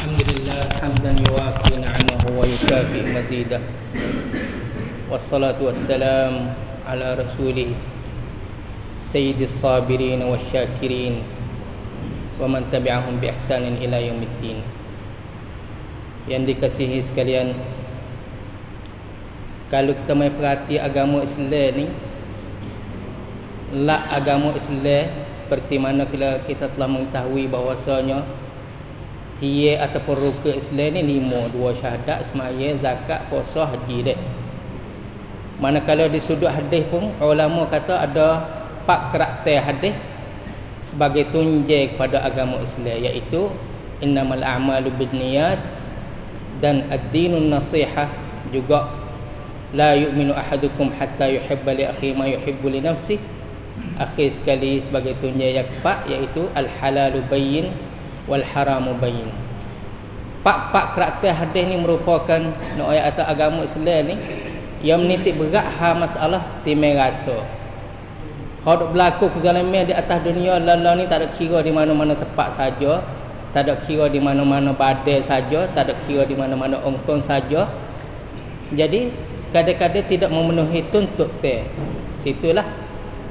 الحمد لله حمدا يوافي نعمه ويكافئ مزيده والصلاة والسلام على رسوله سيد الصابرين والشاكرين ومن تبعهم بإحسان إلى يوم الدين. Yang dikasihi sekalian, kalau kita mai perhati agama Islam ni, agama Islam seperti mana kita telah mengetahui bahawasanya ia ataupun rukun Islam ni 5, 2 syahadat, sembahyang, zakat, puasa, haji dek. Manakala di sudut hadis pun ulama kata ada 4 karakter hadis sebagai tunjang kepada agama Islam, iaitu innamal a'malu binniyat dan ad-dinun nasihah, juga la yu'minu ahadukum hatta yuhibba li akhihi ma yuhibbu li nafsihi. Akhir sekali sebagai tunjang yang keempat, iaitu al-halalu bayyin wal haramu bayyin. 4 karakter hadis ni merupakan ayat atas agama Islam ni yang menitik berat masalah timai rasa. Kalau berlaku kezaliman di atas dunia lalu ni, tak ada kira di mana-mana tempat saja, tak ada kira di mana-mana badai saja, tak ada kira di mana-mana ongkong saja. Jadi kadang-kadang tidak memenuhi tuntut teh. Situlah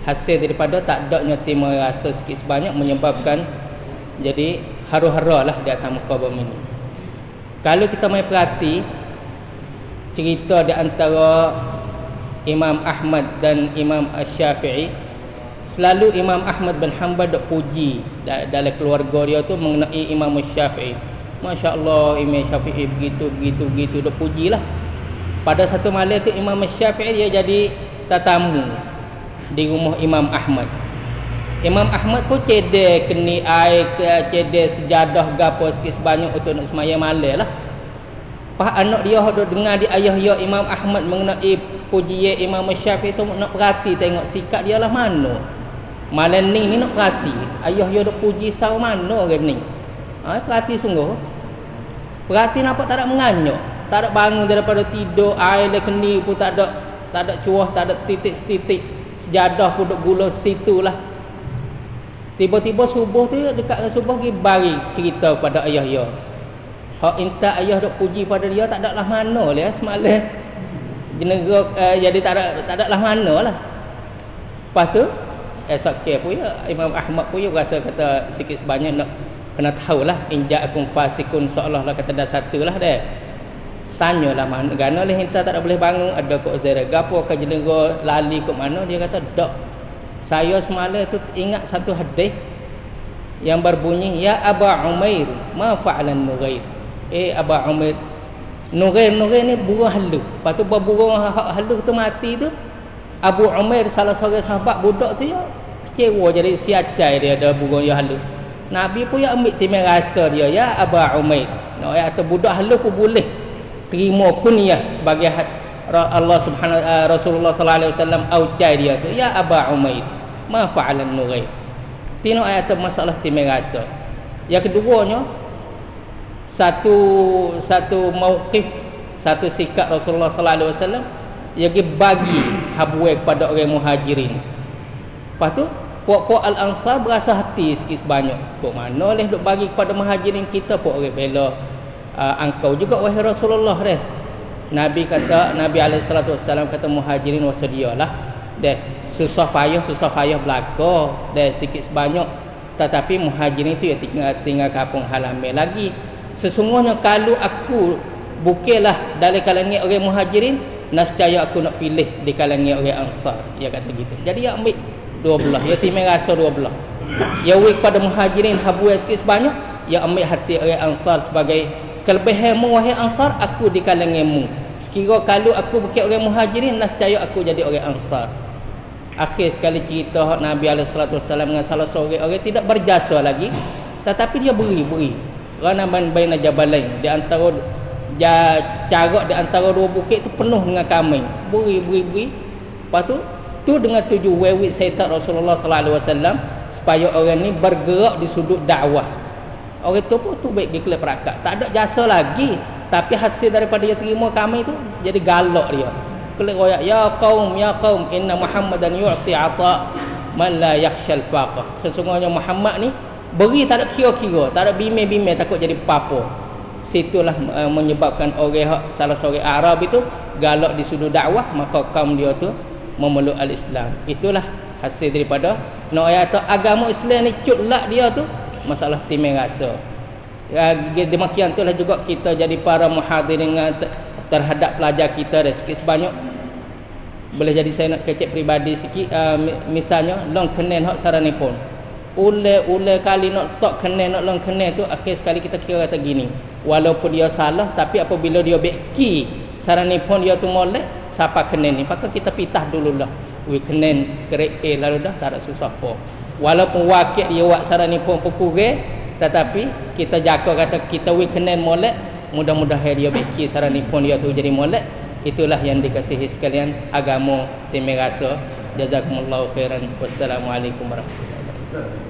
hasil daripada tak adanya timai rasa sikit sebanyak menyebabkan jadi hara-hara lah di atas muka bumi ni. Kalau kita mai perhati cerita di antara Imam Ahmad dan Imam Syafi'i, selalu Imam Ahmad bin Hanbal dok puji dalam keluarga dia tu mengenai Imam Syafi'i. Masya Allah, Imam Syafi'i begitu dok pujilah. Pada satu malam tu Imam Syafi'i dia jadi tetamu di rumah Imam Ahmad. Imam Ahmad pun cedek keni air, cedek sejadah gapo sikit sebanyak untuk nak sembahyang malam lah. Pas anak dia dok dengar di ayah dia Imam Ahmad mengenai pujian Imam Syafi'i tu, nak perhati tengok sikap dia lah mana. Malam ni nak perhati ayah dia dok puji sau mana orang ni. Perhati sungguh. Perhati nampak tak ada menganyok, tak ada bangun daripada tidur, air le keni pun tak ada cuah, tak ada titik-titik, sejadah pun dok gulung situ lah. Tiba-tiba subuh tu, dekat dengan subuh pergi bagi cerita kepada ayah dia. Hak intak ayah dok puji pada dia tak ada lah mana lah semalam. Jadi tak ada lah mana lah. Lepas tu esok pun ya Imam Ahmad pun ya berasa kata sikit sebanyak nak kena tahulah inja'akum fasikun, seolah-olah kata dah satu lah dah. Tanyalah mana gana leh hinta tak ada boleh bangun, ada kok zara gapo ke jenera lali ke mana. Dia kata dak, saya semalam tu ingat satu hadis yang berbunyi ya Aba Umair ma fa'alan Nughair. Aba Umair, Nughair ni burung halu. Lepas tu burung halu tu mati tu, Abu Umair salah seorang sahabat budak tu ya kecewa, jadi siacai dia ada burung yang halu. Nabi pun ya ambil timai rasa dia, ya Aba Umair. Atau budak halu pun boleh terima kunyah sebagai Allah Subhanahu Rasulullah sallallahu alaihi wasallam aucai dia tu, ya Aba Umair ma fa'alan Nughair. Tino ayat masalah timai rasa. Yang keduanya, satu mauqif, satu sikap Rasulullah sallallahu alaihi wasallam yang bagi habuai kepada orang muhajirin. Lepas tu puak-puak al-ansar berasa hati sikit sebanyak, kok mana leh duk bagi kepada muhajirin kita, puak orang bela engkau juga wahai Rasulullah deh. Nabi alaihi salatu wasallam kata muhajirin wasadialah deh, susah payah belaka deh sikit sebanyak, tetapi muhajirin itu ya tinggal kampung halaman lagi. Sesungguhnya kalau aku bukanlah dari kalangan orang muhajirin, nescaya aku nak pilih di kalangan orang ansar. Dia kata gitu. Jadi dia ambil dua belah, dia timai rasa dua belah. Dia wik pada muhajirin habuai sikit sebanyak, dia ambil hati orang ansar sebagai kelebihanmu wahai ansar, aku di kalanganmu. Kira kalau aku bukan orang muhajirin, nescaya aku jadi orang ansar. Akhir sekali cerita Nabi alaihi salatu wasallam dengan salah seorang orang tidak berjasa lagi, tetapi dia beri ranaman baina jabalain, di antara jarak di antara dua bukit tu penuh dengan kambing, beri. Lepas tu dengan tuju wewit syaitan Rasulullah sallallahu alaihi wasallam supaya orang ni bergerak di sudut dakwah. Orang tu pun tu baik dia kelip perakat, tak ada jasa lagi, tapi hasil daripada dia terima kambing tu jadi galak dia. Kelip royak, ya qaum inna Muhammadan yu'ti 'ata man la yakhshal faqah. Sesungguhnya Muhammad ni beri tak ada kira-kira, tak ada bime-bime takut jadi apa-apa. situlah menyebabkan orang salah seorang Arab itu galak di sudut dakwah, maka kaum dia tu memeluk al-Islam. Itulah hasil daripada ayat agama Islam ni cutlah dia tu masalah timbang rasa. Demikian itulah juga kita jadi para muhadirin terhadap pelajar kita dah sikit sebanyak. Boleh jadi saya nak kecek peribadi sikit, misalnya long kenen hak sarane pun ule kali nak tak kenen nak long kenen tu, akhir sekali kita kira kata gini, walaupun dia salah tapi apabila dia beki sarane pun dia tu molek siapa kenen ni, maka kita pitah dululah we kenen kerek lalu dah tak ada susah apa. Walaupun wakil dia buat sarane pun kurang, tetapi kita jaga kata kita we kenen molek, mudah-mudahan dia beki sarane pun dia tu jadi molek. Itulah yang dikasihi sekalian agama timbang rasa. Jazakumullahu khairan. Wassalamualaikum warahmatullahi wabarakatuh.